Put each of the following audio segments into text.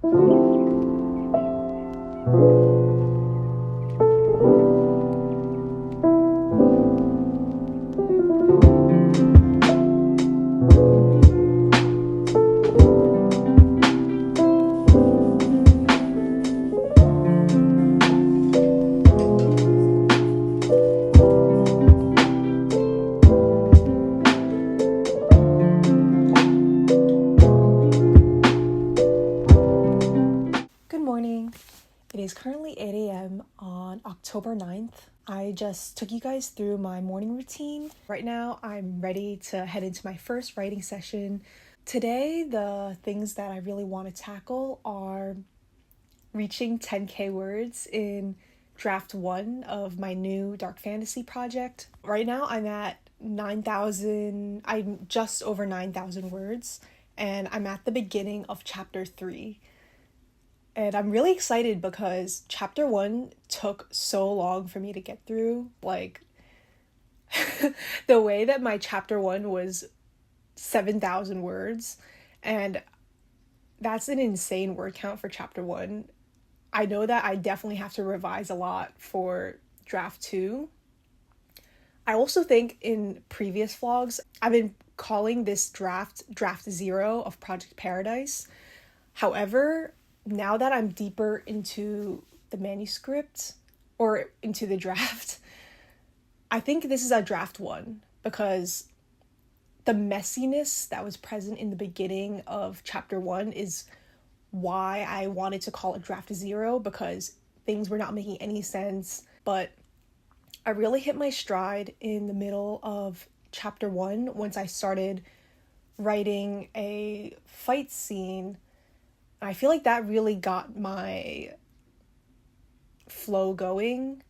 Good morning. It is currently 8 a.m. on October 9th. I just took you guys through my morning routine. Right now, I'm ready to head into my first writing session. Today, the things that I really want to tackle are reaching 10k words in draft 1 of my new dark fantasy project. Right now, I'm just over 9,000 words, and I'm at the beginning of chapter 3. And I'm really excited because chapter 1 took so long for me to get through. Like, the way that my chapter 1 was 7,000 words, and that's an insane word count for chapter 1. I know that I definitely have to revise a lot for draft 2. I also think in previous vlogs, I've been calling this draft 0 of Project Paradise. However, now that I'm deeper into the manuscript or into the draft, I think this is a draft 1 because the messiness that was present in the beginning of chapter 1 is why I wanted to call it draft 0, because things were not making any sense. But I really hit my stride in the middle of chapter 1 once I started writing a fight scene. I feel like that really got my flow going.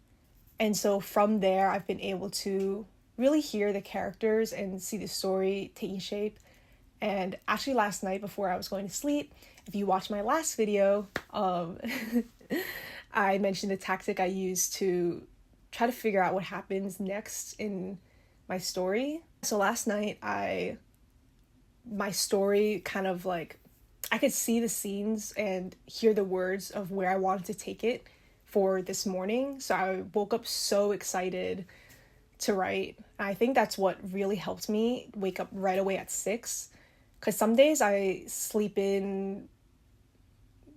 And so from there, I've been able to really hear the characters and see the story taking shape. And actually last night before I was going to sleep, if you watched my last video, I mentioned the tactic I used to try to figure out what happens next in my story. So last night, my story kind of like, I could see the scenes and hear the words of where I wanted to take it for this morning. So I woke up so excited to write. I think that's what really helped me wake up right away at 6. Because some days I sleep in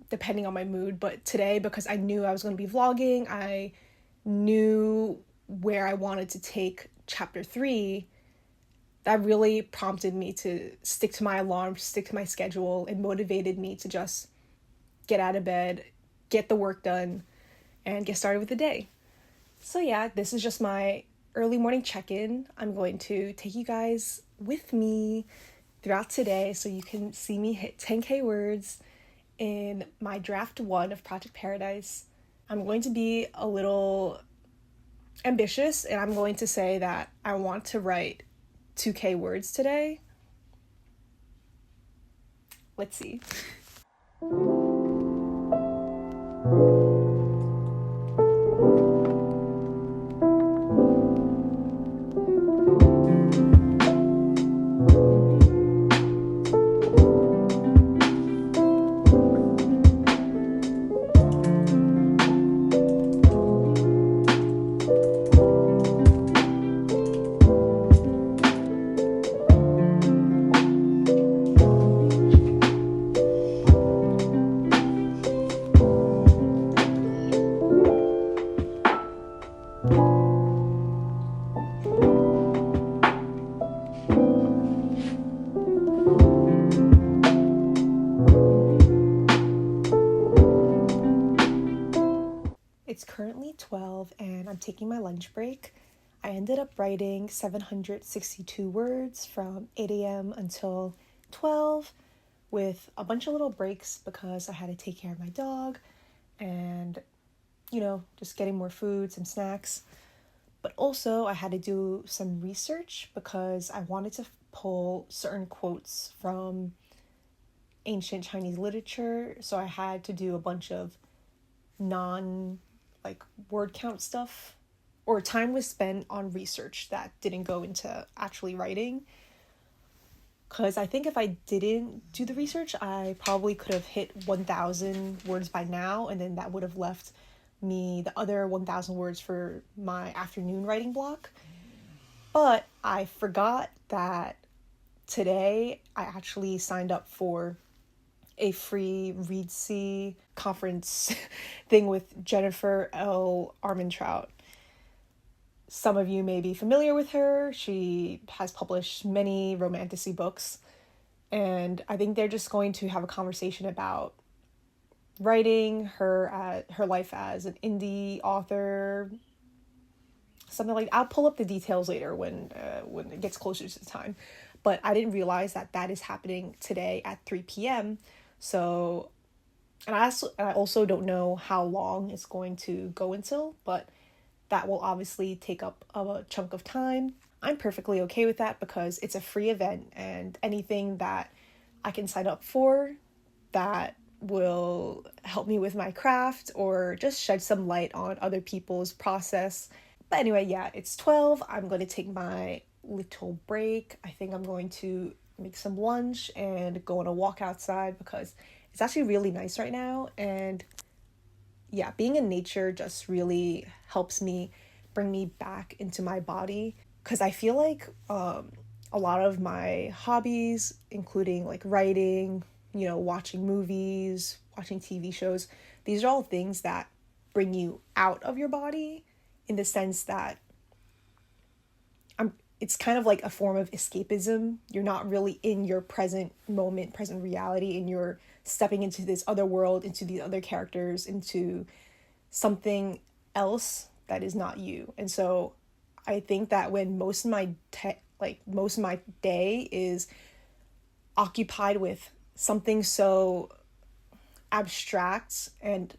depending on my mood. But today, because I knew I was going to be vlogging, I knew where I wanted to take chapter 3, that really prompted me to stick to my alarm, stick to my schedule, and motivated me to just get out of bed, get the work done, and get started with the day. So yeah, this is just my early morning check-in. I'm going to take you guys with me throughout today so you can see me hit 10k words in my draft 1 of Project Paradise. I'm going to be a little ambitious, and I'm going to say that I want to write 2k words today. Let's see. It's currently 12 and I'm taking my lunch break. I ended up writing 762 words from 8 a.m. until 12 with a bunch of little breaks because I had to take care of my dog and, just getting more food, some snacks. But also I had to do some research because I wanted to pull certain quotes from ancient Chinese literature. So I had to do a bunch of word count stuff, or time was spent on research that didn't go into actually writing. because I think if I didn't do the research, I probably could have hit 1,000 words by now, and then that would have left me the other 1,000 words for my afternoon writing block. But I forgot that today I actually signed up for a free Reedsy conference thing with Jennifer L. Armentrout. Some of you may be familiar with her. She has published many romantasy books, and I think they're just going to have a conversation about writing, her life as an indie author, something like that. I'll pull up the details later when it gets closer to the time. But I didn't realize that is happening today at 3 p.m. So, and I also don't know how long it's going to go until, but that will obviously take up a chunk of time. I'm perfectly okay with that because it's a free event, and anything that I can sign up for that will help me with my craft or just shed some light on other people's process. But anyway, yeah, it's 12. I'm going to take my little break. I think I'm going to make some lunch and go on a walk outside because it's actually really nice right now. And yeah, being in nature just really helps me bring me back into my body, because I feel like a lot of my hobbies, including like writing, watching movies, watching TV shows, these are all things that bring you out of your body, in the sense that it's kind of like a form of escapism. You're not really in your present moment, present reality, and you're stepping into this other world, into these other characters, into something else that is not you. And so I think that when most of my day is occupied with something so abstract and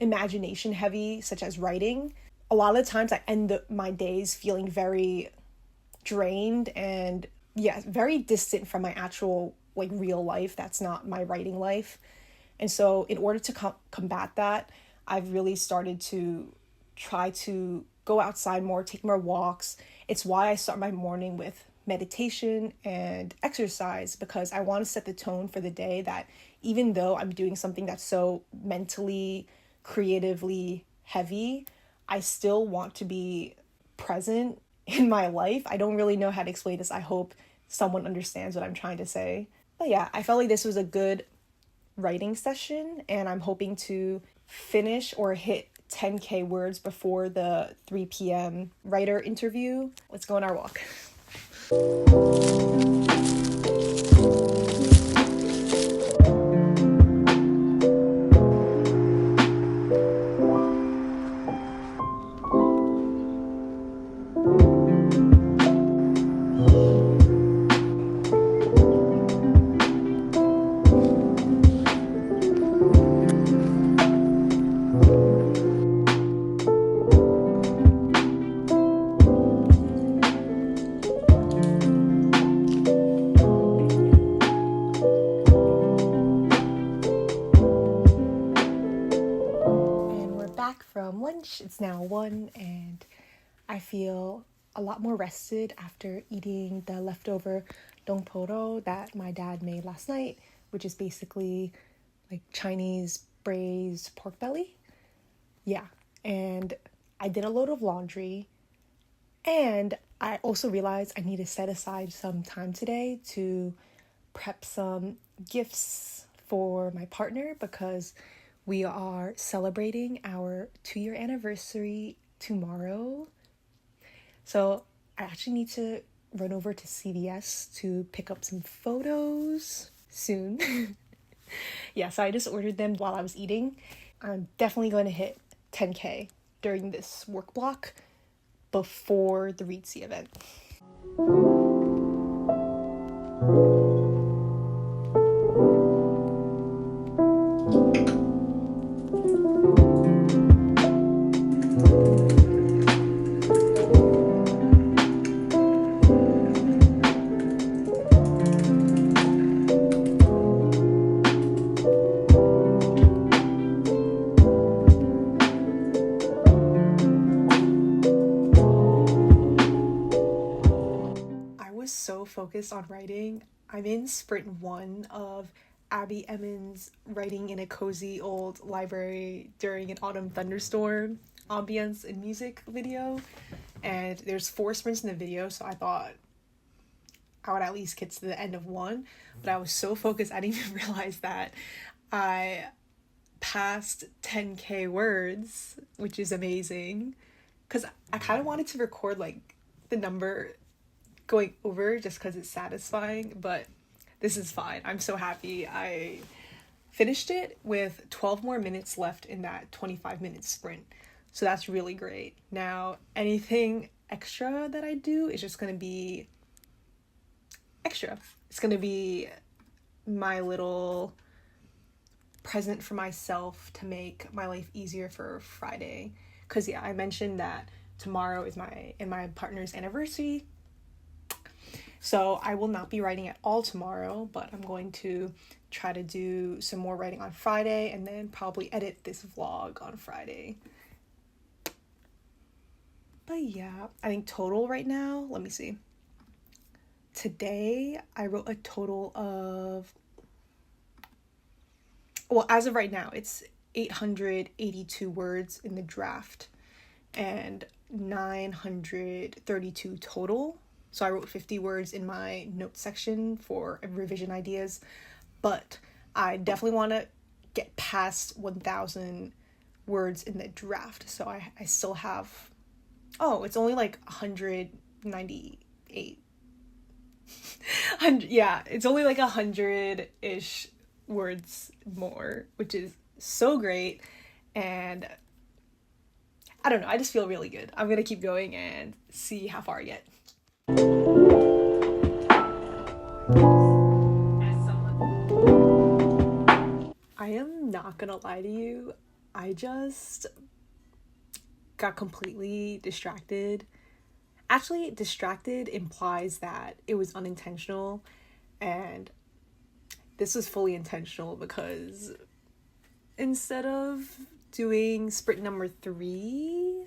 imagination heavy, such as writing, a lot of the times I end my days feeling very drained and very distant from my actual real life. That's not my writing life. And so in order to combat that, I've really started to try to go outside more, take more walks. It's why I start my morning with meditation and exercise, because I want to set the tone for the day that even though I'm doing something that's so mentally, creatively heavy, I still want to be present in my life. I don't really know how to explain this. I hope someone understands what I'm trying to say. But yeah, I felt like this was a good writing session, and I'm hoping to finish or hit 10K words before the 3 p.m. writer interview. Let's go on our walk. From lunch. It's now 1 and I feel a lot more rested after eating the leftover dongporo that my dad made last night, which is basically like Chinese braised pork belly. Yeah, and I did a load of laundry, and I also realized I need to set aside some time today to prep some gifts for my partner, because we are celebrating our 2-year anniversary tomorrow. So I actually need to run over to CVS to pick up some photos soon. Yeah, so I just ordered them while I was eating. I'm definitely going to hit 10K during this work block before the Reedsy event. focused on writing. I'm in sprint 1 of Abbie Emmons writing in a cozy old library during an autumn thunderstorm ambience and music video. And there's 4 sprints in the video, so I thought I would at least get to the end of 1. But I was so focused, I didn't even realize that I passed 10k words, which is amazing. Because I kind of wanted to record like the number going over just because it's satisfying, but this is fine. I'm so happy. I finished it with 12 more minutes left in that 25-minute sprint. So that's really great. Now, anything extra that I do is just going to be extra. It's going to be my little present for myself to make my life easier for Friday. Because, yeah, I mentioned that tomorrow is my partner's anniversary. So I will not be writing at all tomorrow, but I'm going to try to do some more writing on Friday and then probably edit this vlog on Friday. But yeah, I think total right now, let me see. Today, I wrote a total of, well, as of right now, it's 882 words in the draft and 932 total. So I wrote 50 words in my notes section for revision ideas, but I definitely want to get past 1,000 words in the draft. So I still have, it's only like 198. Yeah, it's only like 100-ish words more, which is so great. And I don't know, I just feel really good. I'm gonna keep going and see how far I get. I am not gonna lie to you, I just got completely distracted. Actually, distracted implies that it was unintentional, and this was fully intentional because instead of doing sprint number 3,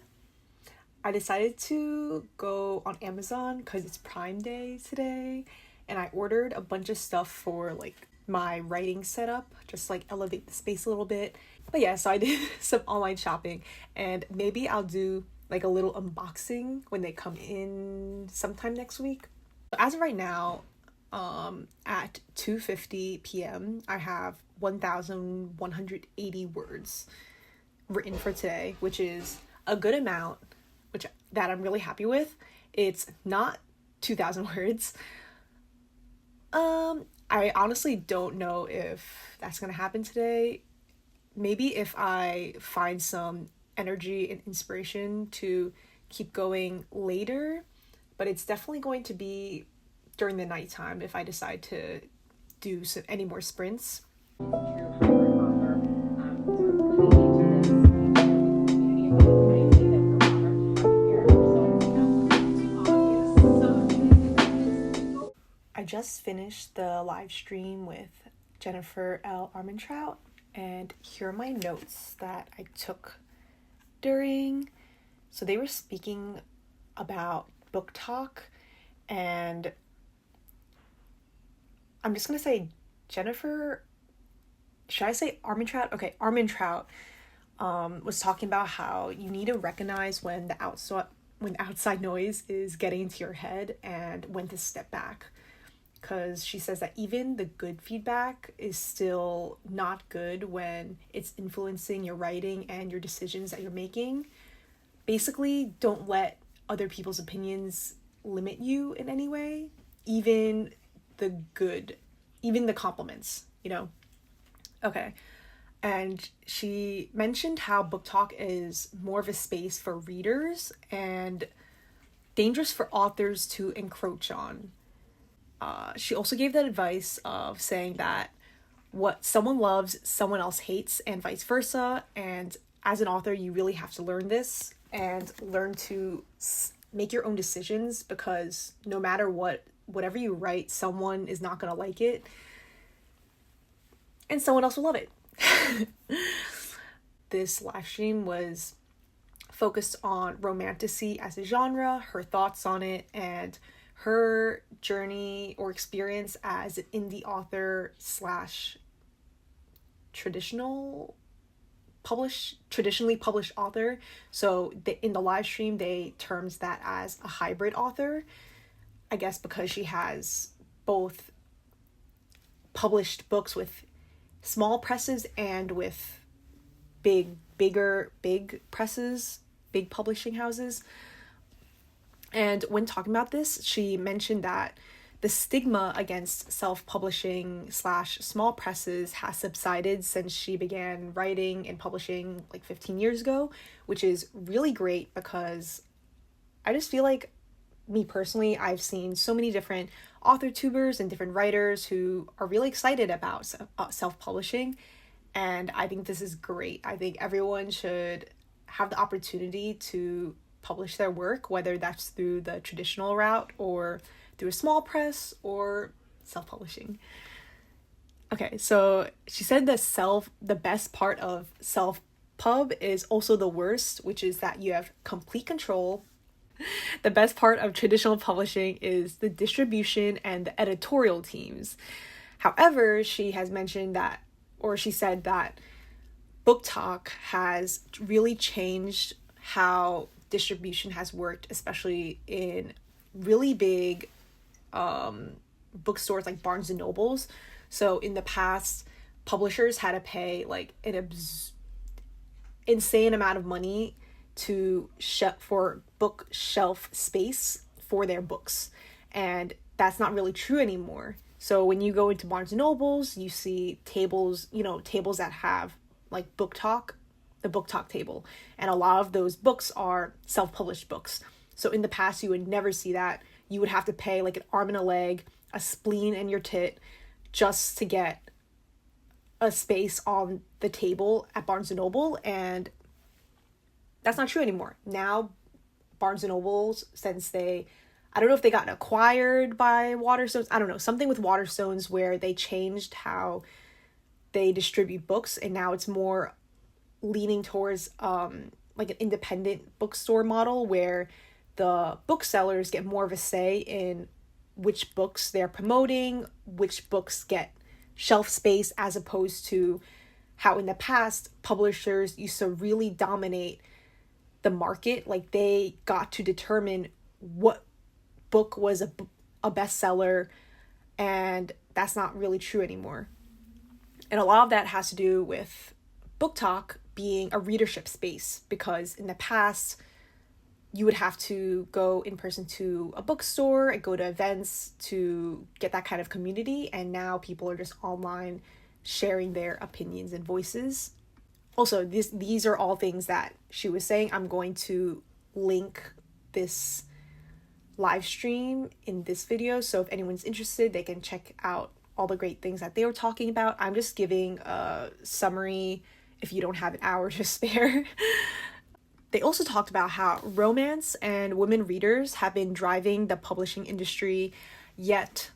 I decided to go on Amazon because it's Prime Day today, and I ordered a bunch of stuff for like my writing setup, just like elevate the space a little bit. But yeah, so I did some online shopping, and maybe I'll do like a little unboxing when they come in sometime next week. As of right now, at 2:50 p.m. I have 1,180 words written for today, which is a good amount, that I'm really happy with. It's not 2,000 words. I honestly don't know if that's gonna happen today. Maybe if I find some energy and inspiration to keep going later, but it's definitely going to be during the nighttime if I decide to do any more sprints. I just finished the live stream with Jennifer L. Armentrout, and here are my notes that I took during. So they were speaking about book talk, and I'm just gonna say Jennifer, should I say Armentrout? Okay, Armentrout was talking about how you need to recognize when the outside noise is getting into your head and when to step back. Because she says that even the good feedback is still not good when it's influencing your writing and your decisions that you're making. Basically, don't let other people's opinions limit you in any way, even the compliments, you know? Okay. And she mentioned how book talk is more of a space for readers and dangerous for authors to encroach on. She also gave that advice of saying that what someone loves, someone else hates, and vice versa. And as an author, you really have to learn this and learn to make your own decisions, because no matter whatever you write, someone is not going to like it and someone else will love it. This live stream was focused on romantasy as a genre, her thoughts on it, and her journey or experience as an indie author slash traditionally published author. So in the live stream, they terms that as a hybrid author, I guess because she has both published books with small presses and with big presses, big publishing houses. And when talking about this, she mentioned that the stigma against self-publishing / small presses has subsided since she began writing and publishing like 15 years ago, which is really great because I just feel like, me personally, I've seen so many different author tubers and different writers who are really excited about self-publishing, and I think this is great. I think everyone should have the opportunity to publish their work, whether that's through the traditional route or through a small press or self-publishing. Okay, so she said the best part of self-pub is also the worst, which is that you have complete control. The best part of traditional publishing is the distribution and the editorial teams. However, she has mentioned that, or she said that Book Talk has really changed how distribution has worked, especially in really big bookstores like Barnes and Nobles. So in the past, publishers had to pay like an insane amount of money for bookshelf space for their books, and that's not really true anymore. So when you go into Barnes and Nobles, you see tables that have like the Book Talk table, and a lot of those books are self-published books. So in the past, you would never see that. You would have to pay like an arm and a leg, a spleen and your tit, just to get a space on the table at Barnes and Noble, and that's not true anymore. Now, Barnes and Nobles, I don't know if they got acquired by Waterstones, I don't know, something with Waterstones where they changed how they distribute books, and now it's more leaning towards like an independent bookstore model where the booksellers get more of a say in which books they're promoting, which books get shelf space, as opposed to how in the past publishers used to really dominate the market. Like they got to determine what book was a bestseller, and that's not really true anymore. And a lot of that has to do with Book Talk being a readership space, because in the past you would have to go in person to a bookstore and go to events to get that kind of community, and now people are just online sharing their opinions and voices. Also, these are all things that she was saying. I'm going to link this live stream in this video, so if anyone's interested, they can check out all the great things that they were talking about. I'm just giving a summary if you don't have an hour to spare. They also talked about how romance and women readers have been driving the publishing industry, yet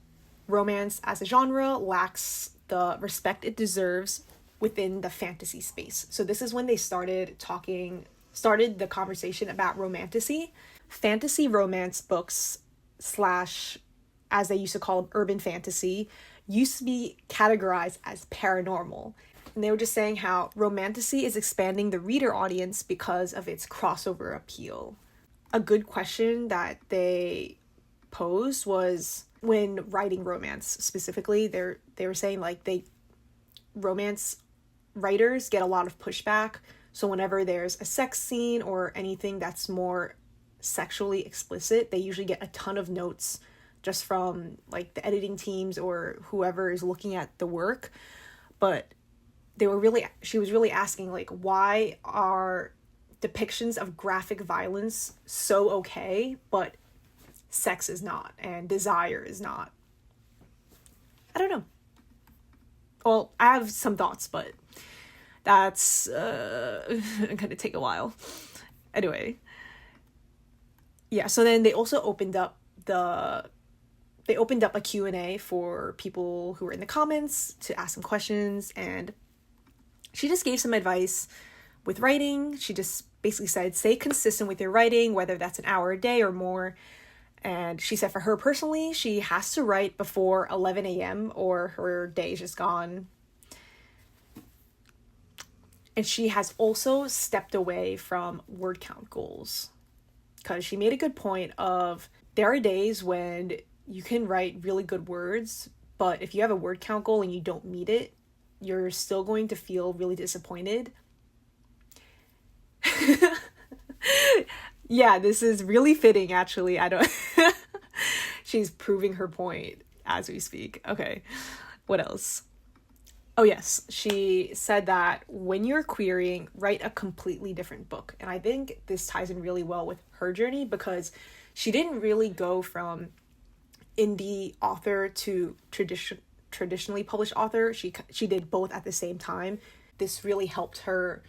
romance as a genre lacks the respect it deserves within the fantasy space. So this is when they started the conversation about romantasy. Fantasy romance books / as they used to call them, urban fantasy, used to be categorized as paranormal. And they were just saying how romantasy is expanding the reader audience because of its crossover appeal. A good question that they posed was, when writing romance specifically, they were saying like romance writers get a lot of pushback. So whenever there's a sex scene or anything that's more sexually explicit, they usually get a ton of notes just from like the editing teams or whoever is looking at the work. But she was really asking, like, why are depictions of graphic violence so okay, but sex is not, and desire is not? I don't know. Well, I have some thoughts, but that's gonna take a while. Anyway. Yeah, so then they also opened up a Q&A for people who were in the comments to ask some questions, and she just gave some advice with writing. She just basically said, stay consistent with your writing, whether that's an hour a day or more. And she said for her personally, she has to write before 11 a.m. or her day is just gone. And she has also stepped away from word count goals, because she made a good point of there are days when you can write really good words, but if you have a word count goal and you don't meet it, you're still going to feel really disappointed. Yeah, this is really fitting, actually. I don't... She's proving her point as we speak. Okay, what else? Oh yes, she said that when you're querying, write a completely different book. And I think this ties in really well with her journey, because she didn't really go from indie author to traditionally published author. She did both at the same time. This really helped her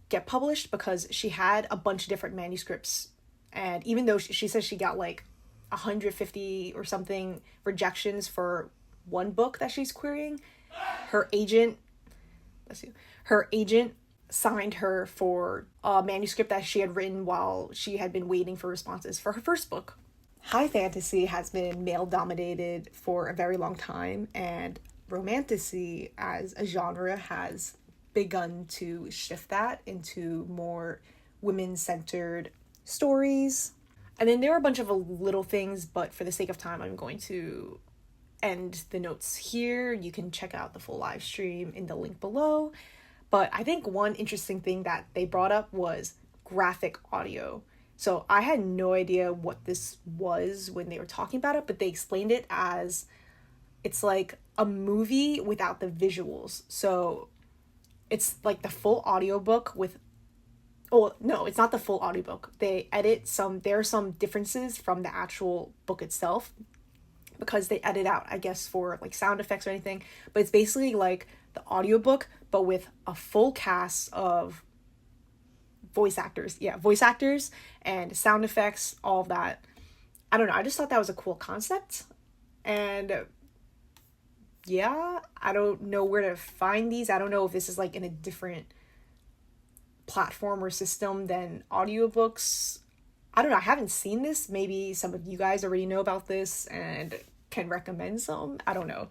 get published because she had a bunch of different manuscripts. And even though she says she got like 150 or something rejections for one book that she's querying, her agent signed her for a manuscript that she had written while she had been waiting for responses for her first book. High fantasy has been male dominated for a very long time, and romantasy as a genre has begun to shift that into more women-centered stories. And then there are a bunch of little things, but for the sake of time, I'm going to end the notes here. You can check out the full live stream in the link below. But I think one interesting thing that they brought up was graphic audio. So I had no idea what this was when they were talking about it, but they explained it as it's like a movie without the visuals. So it's like the full audiobook with... Oh, no, it's not the full audiobook. There are some differences from the actual book itself, because they edit out, I guess, for like sound effects or anything. But it's basically like the audiobook, but with a full cast of voice actors. Yeah, voice actors and sound effects, all of that. I don't know. I just thought that was a cool concept. And yeah, I don't know where to find these. I don't know if this is like in a different platform or system than audiobooks. I don't know. I haven't seen this. Maybe some of you guys already know about this and can recommend some. I don't know.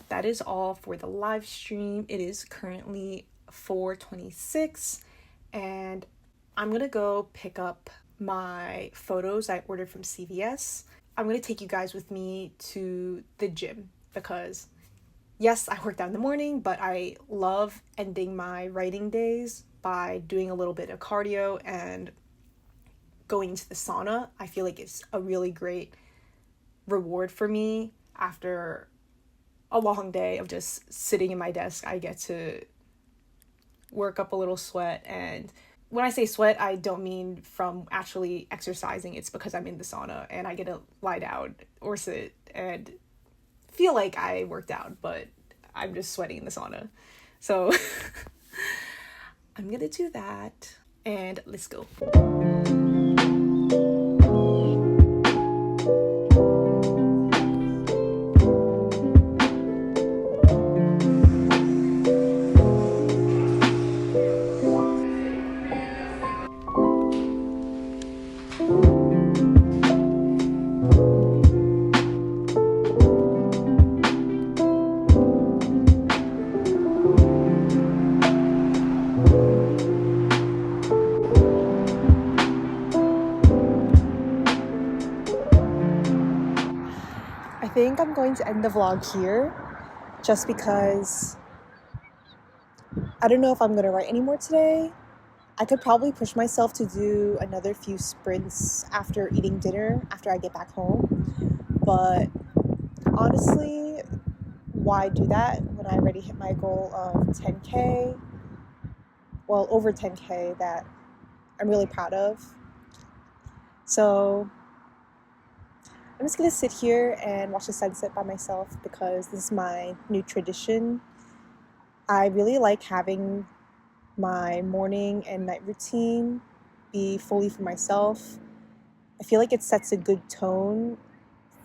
That is all for the live stream. It is currently 4:26, and I'm gonna go pick up my photos I ordered from CVS. I'm gonna take you guys with me to the gym because yes, I worked out in the morning, but I love ending my writing days by doing a little bit of cardio and going to the sauna. I feel like it's a really great reward for me after a long day of just sitting in my desk. I get to work up a little sweat, and when I say sweat, I don't mean from actually exercising. It's because I'm in the sauna and I get to lie down or sit and feel like I worked out, but I'm just sweating in the sauna. So I'm gonna do that, and let's go. I think I'm going to end the vlog here just because I don't know if I'm going to write anymore today. I could probably push myself to do another few sprints after eating dinner, after I get back home. But honestly, why do that when I already hit my goal of 10K? Well, over 10K that I'm really proud of. So I'm just going to sit here and watch the sunset by myself because this is my new tradition. I really like having my morning and night routine be fully for myself. I feel like it sets a good tone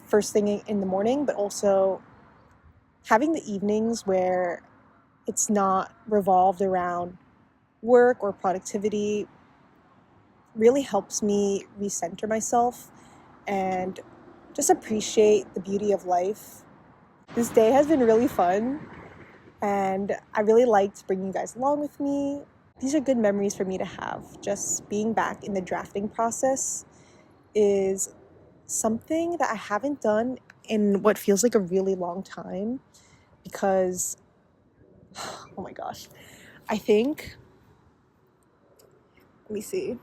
first thing in the morning, but also having the evenings where it's not revolved around work or productivity really helps me recenter myself and just appreciate the beauty of life. This day has been really fun, and I really liked bringing you guys along with me. These are good memories for me to have. Just being back in the drafting process is something that I haven't done in what feels like a really long time, because, oh my gosh, I think, let me see,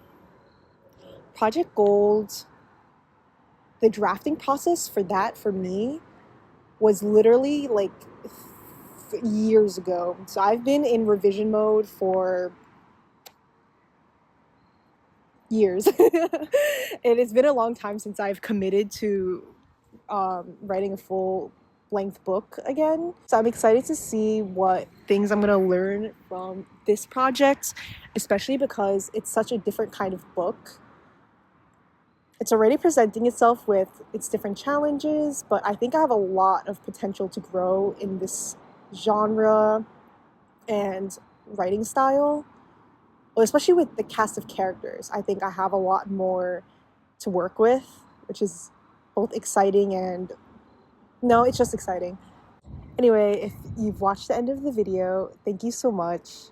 Project Gold, the drafting process for that for me was literally like years ago. So I've been in revision mode for years. And it's been a long time since I've committed to writing a full length book again. So I'm excited to see what things I'm going to learn from this project, especially because it's such a different kind of book. It's already presenting itself with its different challenges, but I think I have a lot of potential to grow in this genre and writing style. Well, especially with the cast of characters, I think I have a lot more to work with, which is both exciting and... no, it's just exciting. Anyway, if you've watched the end of the video, thank you so much.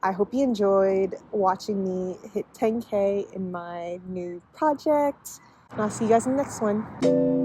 I hope you enjoyed watching me hit 10K in my new project. And I'll see you guys in the next one.